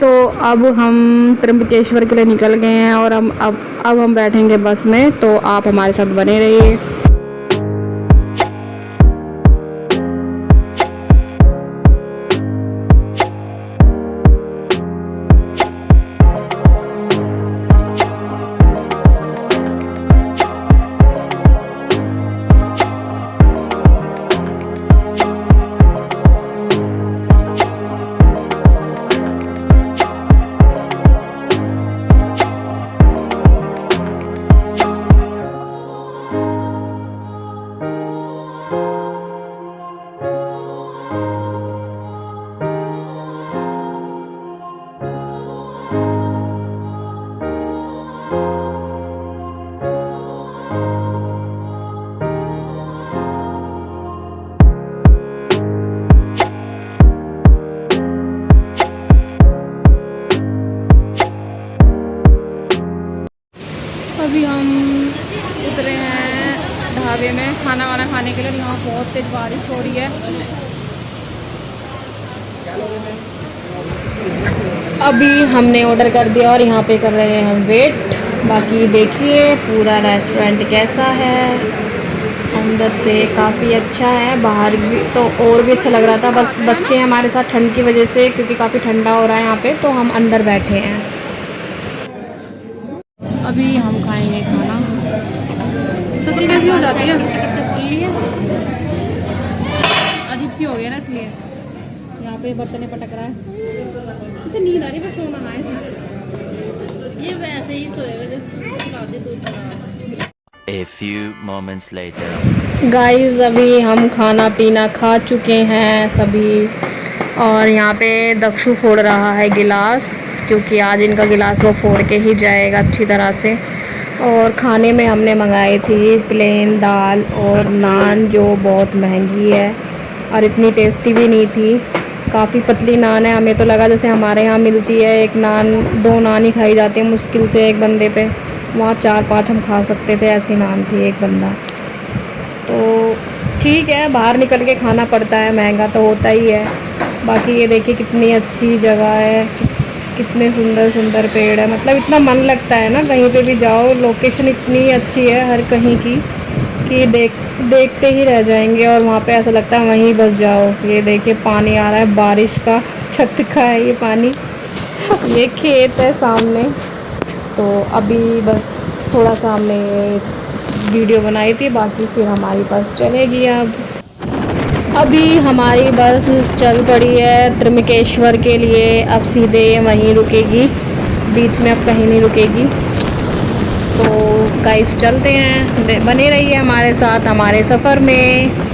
तो अब हम त्र्यंबकेश्वर के लिए निकल गए हैं और अब हम बैठेंगे बस में, तो आप हमारे साथ बने रहिए। अभी हम उतरे हैं ढाबे में खाना वाना खाने के लिए। यहाँ बहुत तेज बारिश हो रही है। अभी हमने ऑर्डर कर दिया और यहाँ पे कर रहे हैं हम वेट। बाकी देखिए पूरा रेस्टोरेंट कैसा है, अंदर से काफ़ी अच्छा है, बाहर भी तो और भी अच्छा लग रहा था। बस बच्चे हमारे साथ ठंड की वजह से, क्योंकि काफ़ी ठंडा हो रहा है यहाँ पे, तो हम अंदर बैठे हैं। अभी हम खाएंगे खाना। शक्ल कैसी हो जाती है, अजीब सी हो गई ना, इसलिए यहाँ पे बर्तन पटक रहा है। इसे नींद आ रही है, सोना है, ये वैसे ही सोएगा जैसे दूध। A few moments later. Guys अभी हम खाना पीना खा चुके हैं सभी, और यहाँ पे दक्षु फोड़ रहा है गिलास, क्योंकि आज इनका गिलास वो फोड़ के ही जाएगा अच्छी तरह से। और खाने में हमने मंगाई थी प्लेन दाल और नान, जो बहुत महंगी है और इतनी टेस्टी भी नहीं थी। काफ़ी पतली नान है, हमें तो लगा जैसे हमारे यहाँ मिलती है एक नान, 2 नान ही खाई जाती है मुश्किल से एक बंदे पे। वहाँ 4-5 हम खा सकते थे, ऐसी नान थी एक बंदा। तो ठीक है, बाहर निकल के खाना पड़ता है, महंगा तो होता ही है। बाकी ये देखिए कितनी अच्छी जगह है, कितने सुंदर सुंदर पेड़ है, मतलब इतना मन लगता है ना कहीं पे भी जाओ। लोकेशन इतनी अच्छी है हर कहीं की कि देखते ही रह जाएंगे, और वहाँ पे ऐसा लगता है वहीं बस जाओ। ये देखिए पानी आ रहा है बारिश का, छत का है ये पानी। ये खेत है सामने। तो अभी बस थोड़ा सा हमने वीडियो बनाई थी, बाकी फिर हमारी बस चलेगी। अभी हमारी बस चल पड़ी है त्र्यंबकेश्वर के लिए। अब सीधे वहीं रुकेगी, बीच में अब कहीं नहीं रुकेगी। तो गाइस चलते हैं, बने रहिए हमारे साथ हमारे सफ़र में।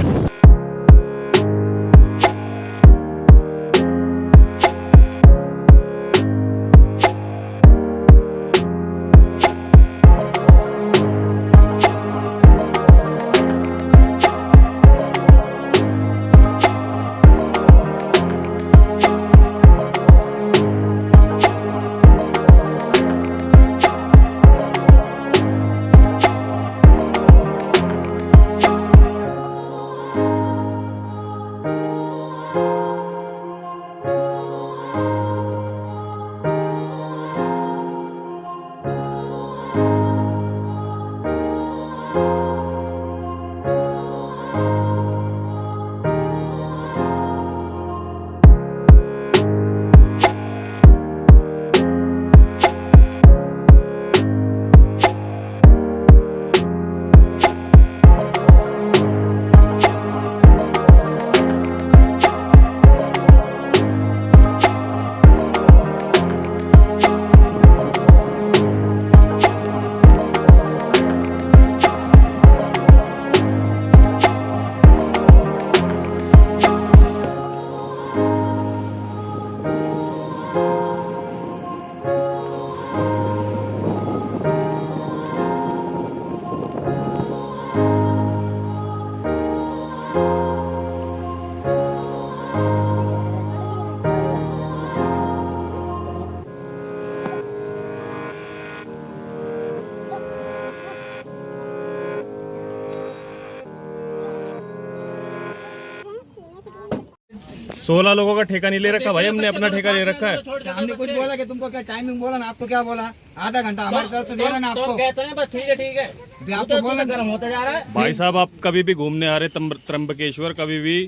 16 लोगों का ठेका नहीं ले रखा भाई, हमने अपना ठेका ले रखा है। हमने कुछ बोला कि तुमको क्या टाइमिंग बोला ना, आपको क्या बोला? आधा घंटा हमारे तरफ से दे रहा ना आपको। कहते हैं बस ठीक है अभी आपको बोलना गर्म होता जा रहा है। भाई साहब आप कभी भी घूमने आ रहे त्र्यंबकेश्वर, कभी भी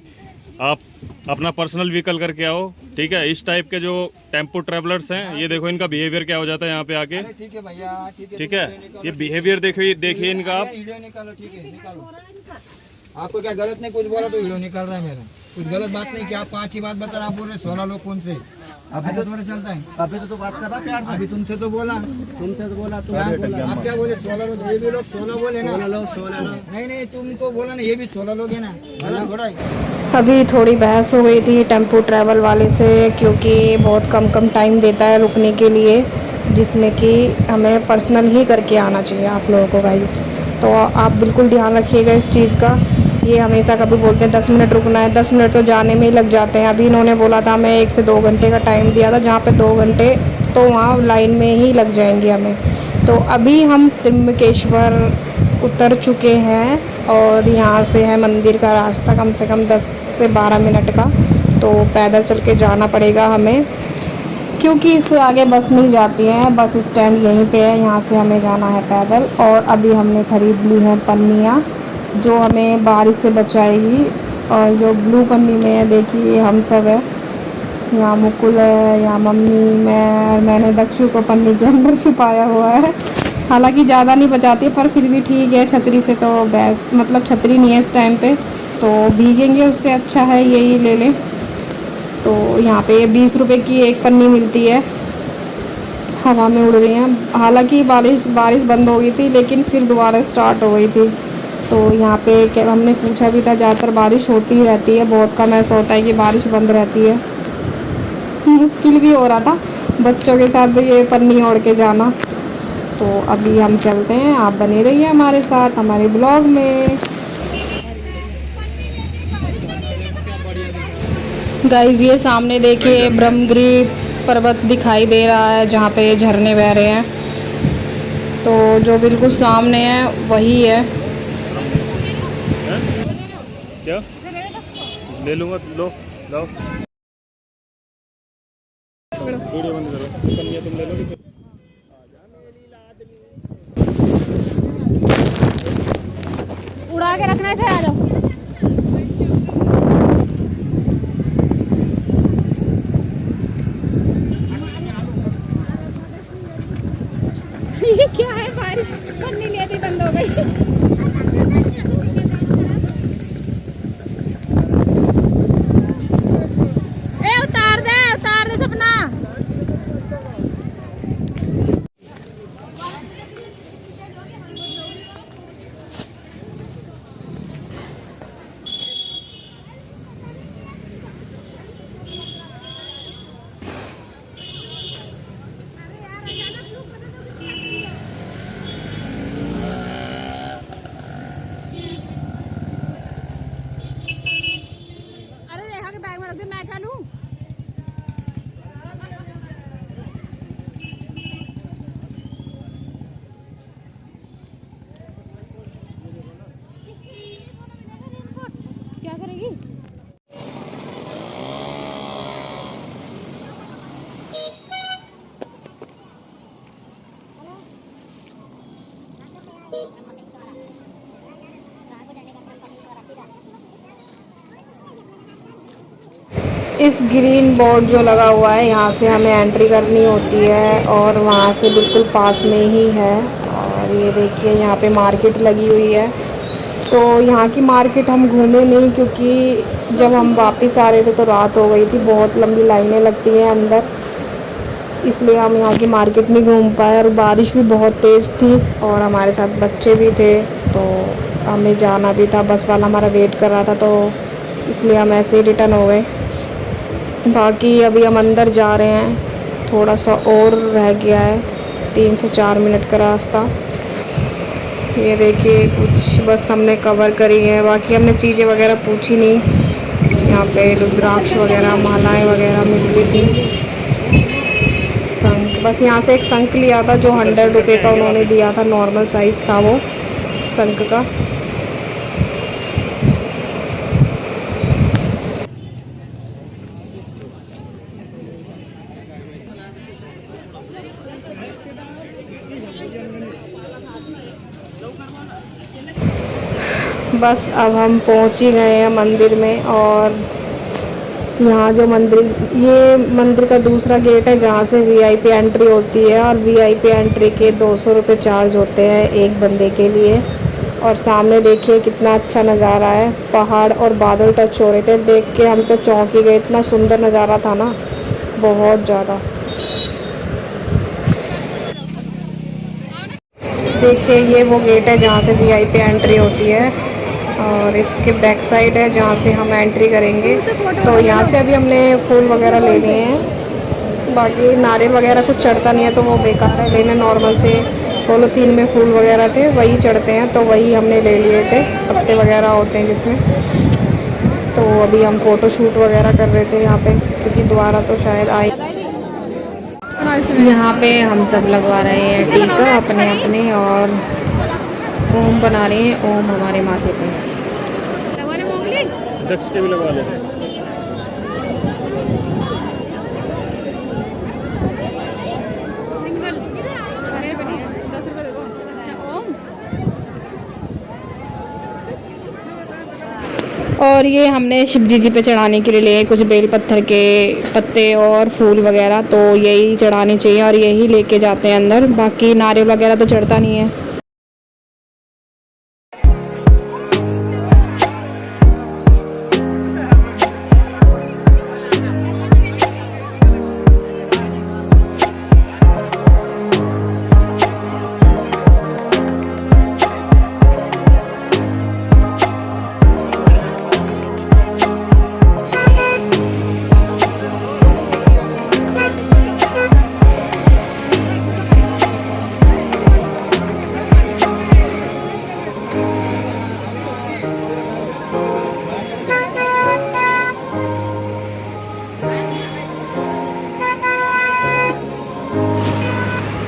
आप अपना पर्सनल व्हीकल करके आओ, ठीक है। इस टाइप के जो टेम्पो ट्रेवलर्स हैं, ये देखो इनका बिहेवियर क्या हो जाता है यहाँ पे आके। ठीक है भैया, ठीक है, ये बिहेवियर देखिए इनका आप। वीडियो निकालो, ठीक है निकालो। आपको क्या गलत नहीं कुछ बोला तो वीडियो निकाल रहा है मेरा, कुछ गलत बात नहीं कि आप 5 ही बात बता रहे, आप बोल रहे 16 लोग कौन से? अभी तो थोड़ा चलता है, अभी तो बात कर रहा प्यार से। अभी तुमसे तो बोला आप क्या बोले? 16 लोग, ये भी लोग 16 बोले ना। 16 लोग नहीं तुमको बोला ना, ये भी 16 लोग है ना, गलत थोड़ा है। अभी थोड़ी बहस हो गई थी टेम्पो ट्रैवल वाले से, क्योंकि बहुत कम टाइम देता है रुकने के लिए, जिसमें कि हमें पर्सनल ही करके आना चाहिए आप लोगों को गाइस। तो आप बिल्कुल ध्यान रखिएगा इस चीज़ का। ये हमेशा कभी बोलते हैं 10 मिनट रुकना है, 10 मिनट तो जाने में ही लग जाते हैं। अभी इन्होंने बोला था हमें 1 से 2 घंटे का टाइम दिया था, जहाँ पे 2 घंटे तो वहाँ लाइन में ही लग जाएंगे हमें। तो अभी हम त्र्यंबकेश्वर उतर चुके हैं और यहाँ से है मंदिर का रास्ता कम से कम 10 से 12 मिनट का, तो पैदल चल के जाना पड़ेगा हमें, क्योंकि इससे आगे बस नहीं जाती है। बस स्टैंड यहीं पे है, यहाँ से हमें जाना है पैदल। और अभी हमने ख़रीद ली है पन्नियाँ जो हमें बारिश से बचाएगी। और जो ब्लू पन्नी में है देखिए हम सब है, यहाँ मुकुल है, यहाँ मम्मी, मैंने दक्षु को पन्नी के अंदर छुपाया हुआ है। हालांकि ज़्यादा नहीं बचाती पर फिर भी ठीक है, छतरी से तो बेस्ट, मतलब छतरी नहीं है इस टाइम पे तो भीगेंगे, उससे अच्छा है यही ले लें। तो यहाँ पे 20 रुपए की एक पन्नी मिलती है, हवा में उड़ रही हैं। हालांकि बारिश बंद हो गई थी लेकिन फिर दोबारा स्टार्ट हो गई थी। तो यहाँ पे क्या हमने पूछा भी था, ज़्यादातर बारिश होती ही रहती है, बहुत कम ऐसा होता है कि बारिश बंद रहती है। मुश्किल भी हो रहा था बच्चों के साथ ये पन्नी ओढ़ के जाना। तो अभी हम चलते हैं, आप बने रहिए हमारे साथ हमारे ब्लॉग में। गाइस ये सामने देखिए ब्रह्मगिरी पर्वत दिखाई दे रहा है, जहाँ पे झरने बह रहे हैं। तो जो बिल्कुल सामने है वही है। क्या ले लूँगा, लो लो वीडियो बंद करो, पन्नियाँ तुम ले लोगे। उड़ा के रखना है, आ जाओ। ये क्या है, बारिश पन्नी लेती बंद हो गई। उतार दे सपना। बैग में रख दे, मैं क्या लूं? क्या करेगी? इस ग्रीन बोर्ड जो लगा हुआ है यहाँ से हमें एंट्री करनी होती है और वहाँ से बिल्कुल पास में ही है। और ये देखिए यहाँ पे मार्केट लगी हुई है। तो यहाँ की मार्केट हम घूमे नहीं, क्योंकि जब हम वापस आ रहे थे तो रात हो गई थी, बहुत लंबी लाइनें लगती हैं अंदर, इसलिए हम यहाँ की मार्केट नहीं घूम पाए। और बारिश भी बहुत तेज़ थी और हमारे साथ बच्चे भी थे, तो हमें जाना भी था, बस वाला हमारा वेट कर रहा था, तो इसलिए हम ऐसे ही रिटर्न हो गए। बाकी अभी हम अंदर जा रहे हैं, थोड़ा सा और रह गया है, 3 से 4 मिनट का रास्ता। ये देखिए कुछ बस हमने कवर करी है, बाकी हमने चीज़ें वगैरह पूछी नहीं। यहाँ पे रुद्राक्ष वगैरह, मालाएं वगैरह मिल रही थी, शंख, बस यहाँ से एक शंख लिया था जो 100 रुपये का उन्होंने दिया था, नॉर्मल साइज़ था वो शंख का। बस अब हम पहुंच ही गए हैं मंदिर में। और यहाँ जो मंदिर, ये मंदिर का दूसरा गेट है जहाँ से वीआईपी एंट्री होती है। और वीआईपी एंट्री के 200 रुपये चार्ज होते हैं एक बंदे के लिए। और सामने देखिए कितना अच्छा नज़ारा है, पहाड़ और बादल टच हो रहे थे, देख के हम तो चौंक ही गए, इतना सुंदर नज़ारा था ना, बहुत ज़्यादा। देखिए ये वो गेट है जहाँ से वीआईपी एंट्री होती है। और इसके बैक साइड है जहाँ से हम एंट्री करेंगे। तो यहाँ से अभी हमने फूल वगैरह ले लिए हैं, बाकी नारियल वगैरह कुछ चढ़ता नहीं है तो वो बेकार है लेना। नॉर्मल से पॉलीथीन में फूल वगैरह थे वही चढ़ते हैं, तो वही हमने ले लिए थे, पत्ते वगैरह होते हैं जिसमें। तो अभी हम फ़ोटो शूट वगैरह कर रहे थे यहाँ पे, क्योंकि दोबारा तो शायद आए। यहाँ पे हम सब लगवा रहे हैं टीका अपने अपने, और ओम बना रहे हैं, ओम हमारे माथे पे। दक्ष के भी लगवा ले। और ये हमने शिवजी जी पे चढ़ाने के लिए लिए कुछ बेल पत्थर के पत्ते और फूल वगैरह, तो यही चढ़ाने चाहिए और यही लेके जाते हैं अंदर, बाकी नारियल वगैरह तो चढ़ता नहीं है।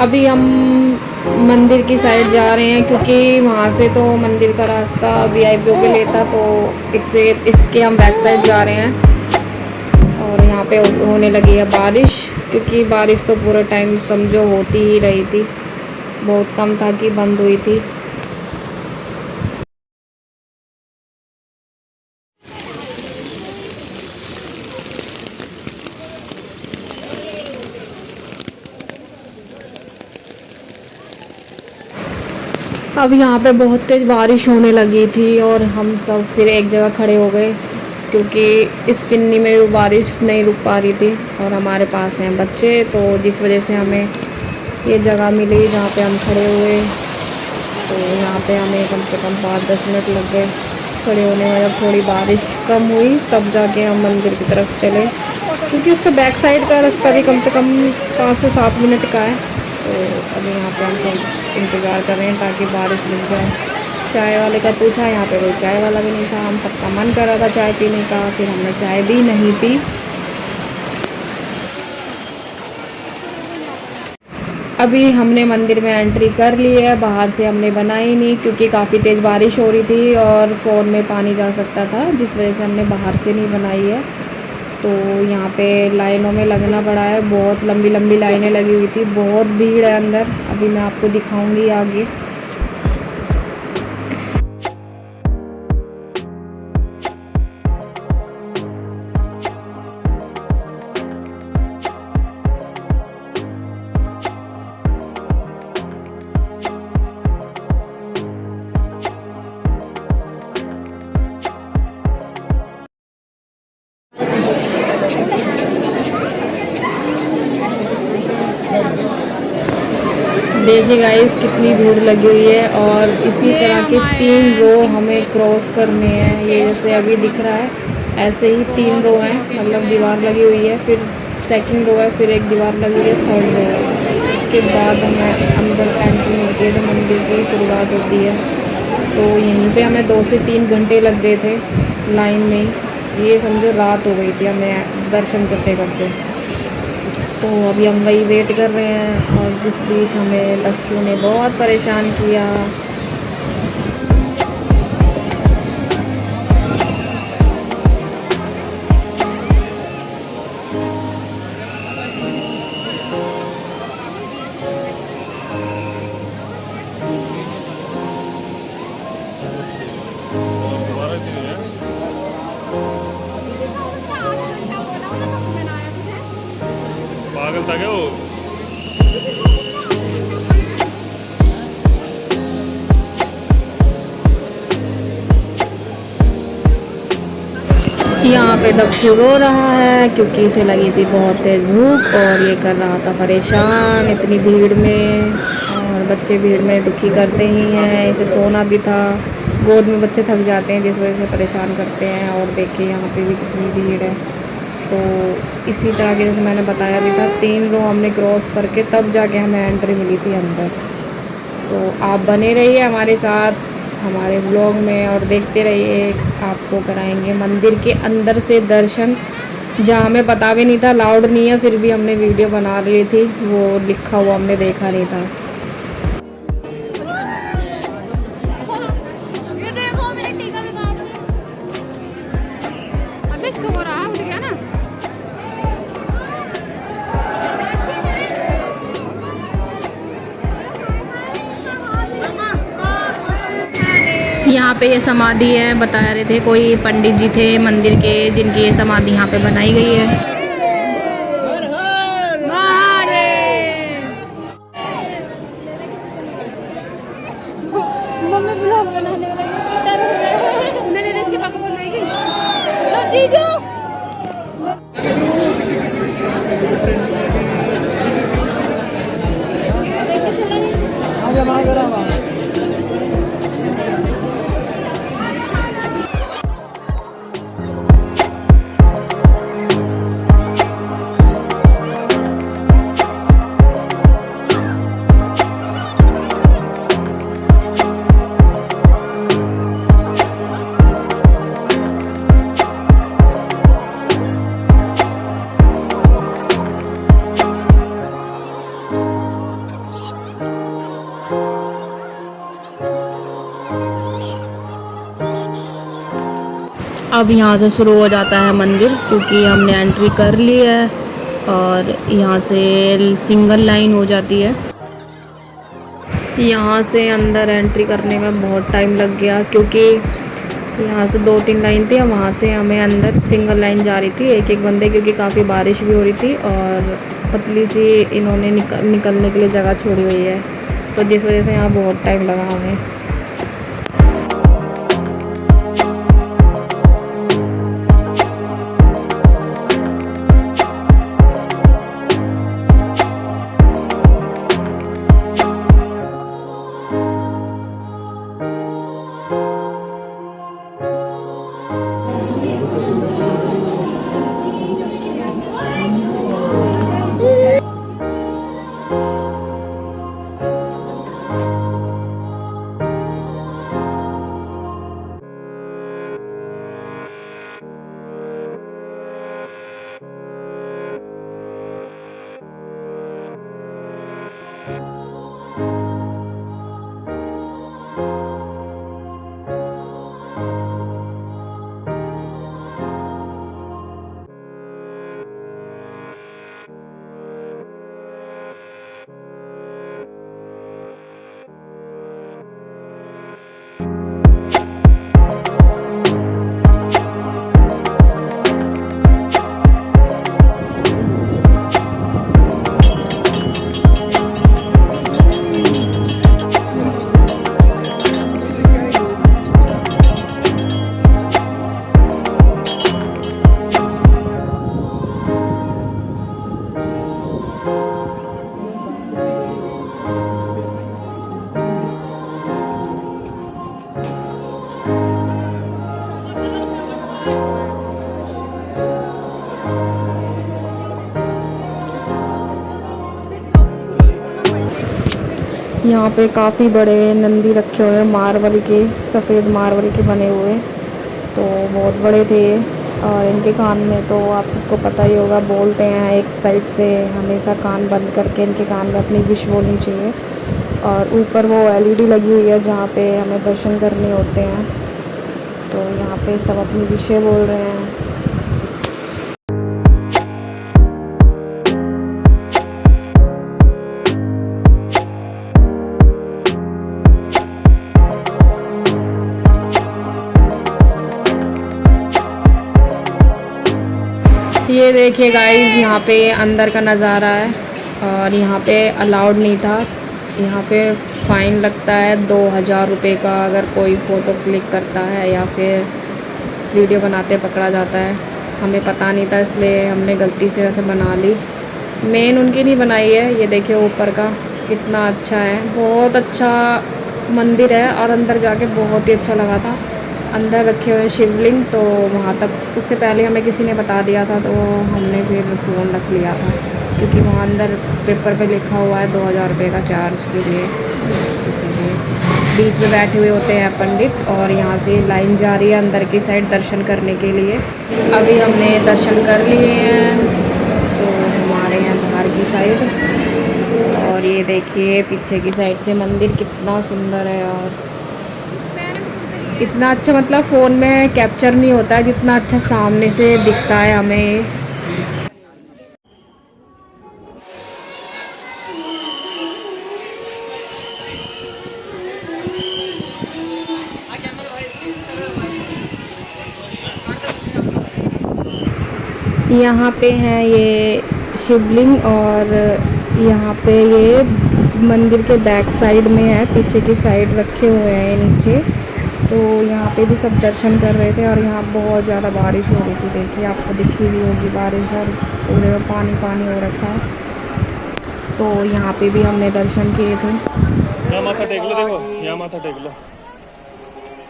अभी हम मंदिर की साइड जा रहे हैं, क्योंकि वहाँ से तो मंदिर का रास्ता वीआईपी के लिए था, तो इसके हम बैक साइड जा रहे हैं। और यहाँ पे होने लगी है बारिश, क्योंकि बारिश तो पूरा टाइम समझो होती ही रही थी, बहुत कम था कि बंद हुई थी। अब यहाँ पे बहुत तेज़ बारिश होने लगी थी और हम सब फिर एक जगह खड़े हो गए, क्योंकि इस पिन्नी में वो बारिश नहीं रुक पा रही थी। और हमारे पास हैं बच्चे, तो जिस वजह से हमें ये जगह मिली जहाँ पे हम खड़े हुए। तो यहाँ पे हमें कम से कम 5-10 मिनट लग गए खड़े होने में। जब थोड़ी बारिश कम हुई तब जाके हम मंदिर की तरफ चले, क्योंकि उसका बैक साइड का रास्ता भी कम से कम 5 से 7 मिनट का है। तो अभी यहाँ पे हम सब इंतज़ार कर रहे हैं ताकि बारिश रुक जाए। चाय वाले का पूछा, यहाँ पे कोई चाय वाला भी नहीं था। हम सबका मन कर रहा था चाय पीने का, फिर हमने चाय भी नहीं पी। अभी हमने मंदिर में एंट्री कर ली है, बाहर से हमने बनाई नहीं, क्योंकि काफ़ी तेज़ बारिश हो रही थी और फ़ोन में पानी जा सकता था, जिस वजह से हमने बाहर से नहीं बनाई है। तो यहाँ पे लाइनों में लगना पड़ा है, बहुत लंबी लंबी लाइनें लगी हुई थी, बहुत भीड़ है अंदर। अभी मैं आपको दिखाऊंगी आगे। देखिए गाइस कितनी भीड़ लगी हुई है, और इसी तरह के 3 रो हमें क्रॉस करने हैं। ये जैसे अभी दिख रहा है ऐसे ही 3 रो हैं, मतलब दीवार लगी हुई है, फिर सेकंड रो है, फिर एक दीवार लगी हुई है, थर्ड रो है। उसके बाद हमें अंदर एंट्री होती है तो मंदिर की शुरुआत होती है। तो यहीं पे हमें 2 से 3 घंटे लग गए थे लाइन में, ये समझो रात हो गई थी हमें दर्शन करते करते। तो अभी हम वही वेट कर रहे हैं, और जिस बीच हमें लक्ष्यों ने बहुत परेशान किया। पागल था क्या वो? यहाँ पे दक्षु रो रहा है क्योंकि इसे लगी थी बहुत तेज़ भूख और ये कर रहा था परेशान इतनी भीड़ में। और बच्चे भीड़ में दुखी करते ही हैं, इसे सोना भी था, गोद में बच्चे थक जाते हैं जिस वजह से परेशान करते हैं। और देखिए यहाँ पे भी कितनी भीड़ है। तो इसी तरह के जैसे मैंने बताया भी था 3 रो हमने क्रॉस करके तब जाके हमें एंट्री मिली थी अंदर। तो आप बने रहिए हमारे साथ हमारे ब्लॉग में और देखते रहिए, आपको कराएंगे मंदिर के अंदर से दर्शन, जहाँ हमें पता भी नहीं था लाउड नहीं है फिर भी हमने वीडियो बना ली थी, वो लिखा हुआ हमने देखा नहीं था। ये देखो मेरे टीका भी काट दिया। अबे सो रहा उठ गया ना। यहाँ पे ये समाधि है, बता रहे थे कोई पंडित जी थे मंदिर के जिनकी ये समाधि यहाँ पे बनाई गई है। मम्मी ब्लॉग बनाने वाली नहीं इसके पापा को नहीं लो जीजू अब यहाँ से शुरू हो जाता है मंदिर क्योंकि हमने एंट्री कर ली है और यहाँ से सिंगल लाइन हो जाती है। यहाँ से अंदर एंट्री करने में बहुत टाइम लग गया क्योंकि यहाँ तो 2-3 लाइन थी, वहाँ से हमें अंदर सिंगल लाइन जा रही थी एक एक बंदे, क्योंकि काफ़ी बारिश भी हो रही थी और पतली सी इन्होंने निकलने के लिए जगह छोड़ी हुई है, तो जिस वजह से यहाँ बहुत टाइम लगा हमें। यहाँ पे काफ़ी बड़े नंदी रखे हुए हैं मार्बल के, सफ़ेद मार्बल के बने हुए, तो बहुत बड़े थे। और इनके कान में तो आप सबको पता ही होगा, बोलते हैं एक साइड से हमेशा कान बंद करके इनके कान में अपनी विश बोलनी चाहिए। और ऊपर वो LED लगी हुई है जहाँ पे हमें दर्शन करने होते हैं, तो यहाँ पे सब अपनी विशें बोल रहे हैं। ये ये देखिए गाइस, यहाँ पे अंदर का नज़ारा है और यहाँ पे अलाउड नहीं था। यहाँ पे फ़ाइन लगता है 2000 रुपये का अगर कोई फ़ोटो क्लिक करता है या फिर वीडियो बनाते पकड़ा जाता है। हमें पता नहीं था इसलिए हमने गलती से वैसे बना ली। मेन उनकी नहीं बनाई है। ये देखिए ऊपर का कितना अच्छा है, बहुत अच्छा मंदिर है और अंदर जाके बहुत ही अच्छा लगा था। अंदर रखे हुए शिवलिंग, तो वहाँ तक उससे पहले हमें किसी ने बता दिया था तो हमने फिर फ़ोन रख लिया था, क्योंकि वहाँ अंदर पेपर पे लिखा हुआ है 2000 रुपये का चार्ज के लिए। इसलिए बीच में बैठे हुए होते हैं पंडित और यहाँ से लाइन जा रही है अंदर की साइड दर्शन करने के लिए। अभी हमने दर्शन कर लिए हैं तो हमारे यहाँ बाहर की साइड, और ये देखिए पीछे की साइड से मंदिर कितना सुंदर है और इतना अच्छा, मतलब फ़ोन में कैप्चर नहीं होता है जितना अच्छा सामने से दिखता है हमें। यहाँ पे हैं ये शिवलिंग और यहाँ पे ये मंदिर के बैक साइड में है, पीछे की साइड रखे हुए हैं नीचे। तो यहाँ पे भी सब दर्शन कर रहे थे और यहाँ बहुत ज़्यादा बारिश हो रही थी। देखिए आपको दिखी हुई होगी बारिश और पूरे में पानी पानी हो रखा है। तो यहाँ पे भी हमने दर्शन किए थे। यहाँ माथा टेक लो, देखो यहाँ माथा टेक लो।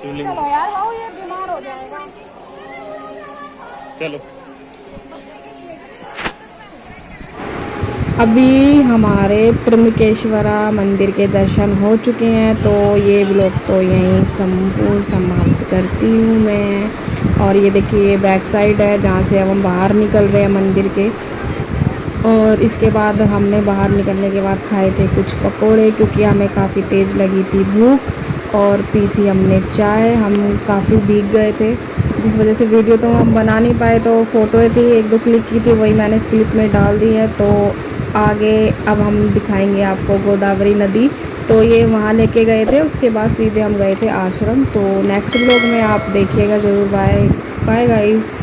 चलो यार वो ये बीमार हो जाएगा। चलो अभी हमारे त्र्यंबकेश्वरा मंदिर के दर्शन हो चुके हैं, तो ये ब्लॉग तो यहीं संपूर्ण समाप्त करती हूँ मैं। और ये देखिए बैक साइड है जहाँ से अब हम बाहर निकल रहे हैं मंदिर के। और इसके बाद हमने बाहर निकलने के बाद खाए थे कुछ पकोड़े, क्योंकि हमें काफ़ी तेज़ लगी थी भूख, और पी थी हमने चाय। हम काफ़ी भीग गए थे जिस वजह से वीडियो तो हम बना नहीं पाए, तो फ़ोटो थी 1-2 क्लिक की थी, वही मैंने इस क्लिप में डाल दी है। तो आगे अब हम दिखाएंगे आपको गोदावरी नदी, तो ये वहाँ लेके गए थे, उसके बाद सीधे हम गए थे आश्रम। तो नेक्स्ट व्लॉग में आप देखिएगा ज़रूर। Bye bye guys.